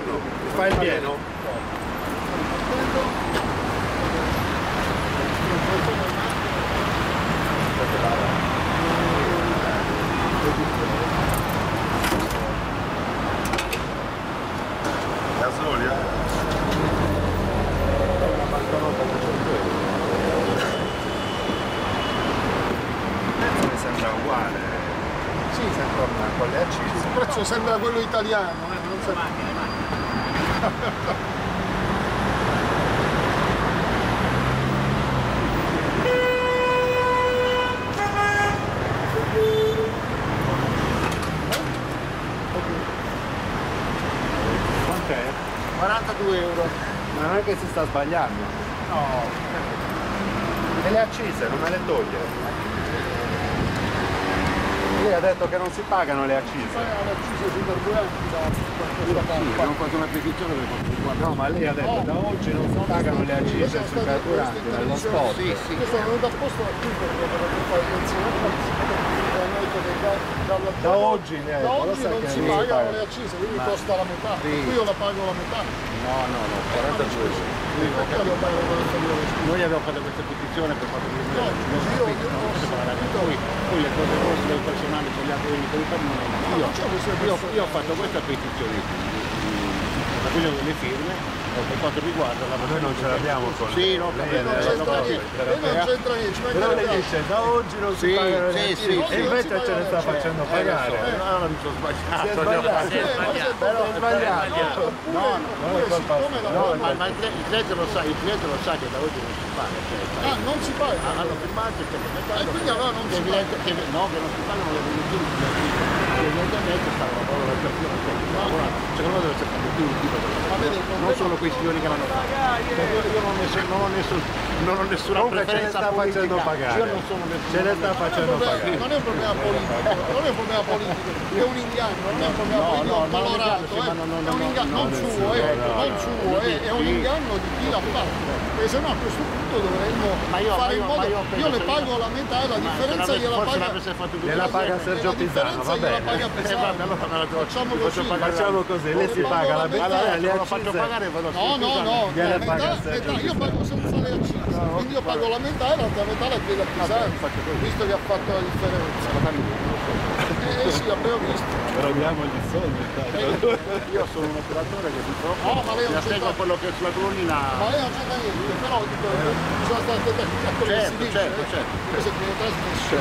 Buongiorno, fai il pieno? Gasolio? Una banconota da 100 euro. Mi sembra uguale. Sì, sembra con le accise. Il prezzo sembra quello italiano, non so. Quant'è? 42 euro. Ma non è che si sta sbagliando. No. E le accise non me le toglie? Lei ha detto che non si pagano le accise. Le accise sui carburanti da questa Abbiamo fatto una petizione per quanto riguarda. No, ma lei ha detto da oggi non si pagano le accise sui carburanti, nello spot. Sì, sì. Questo è venuto apposta qui per fare attenzione. Da oggi da oggi non si pagano le accise, quindi costa la metà. Sì. Qui io la pago la metà. No, 42 euro. Perché devo pagare 42 euro? Noi abbiamo fatto questa petizione per quanto riguarda io- poi le cose vostre del personale con gli altri con i camioni. Io ho fatto questa petizione da quello delle firme per quanto riguarda la Noi non ce l'abbiamo con Sì, no, lei. capito, Non c'entra niente, non c'entra niente, ci Però lei mancherebbe dice da oggi non si Sì, pagano le sì, accise sì, e sì. invece ce le sta facendo pagare. Allora mi sono Si è sbagliato. sbagliato. Però è sbagliato. No, Non è colpa siccome la sua. ma il cliente lo sa che da oggi non si paga. Ah, non si paga. Hanno firmato e quindi allora non si paga. no, che non si pagano le riduzioni evidentemente stanno lavorando la persona secondo me deve essere più Ma vede, il non problema- sono questioni che vanno fatte io non ho nessuna Comunque ce le preferenza sta facendo politica pagare. io non sono Ce le sta facendo pagare. Non è un problema politico, non è un problema politico, è un inganno, non è un problema politico no, colorato, sì, ma è un inganno, non suo, è un inganno di chi l'ha fatto. Perché sennò a questo punto dovremmo fare in modo, io le pago la metà e la differenza gliela paga. Gliela paga Sergio Pisano, va bene. Facciamo così, lei si paga la metà e le faccio accise. pagare vado No, Gliela la paga metà, Sergio io pago senza le accise, quindi io pago la metà e l'altra metà la chiede a Pisano, visto che ha fatto la differenza. Sì, abbiamo visto. Però diamogli i soldi. io sono un operatore che purtroppo No, ma lei non mi c'entra- attendo quello che è sulla colonnina. Ma lei non c'entra niente, però dico, bisogna stare attenti a quello che si dice. Certo. Questo viene trasmesso.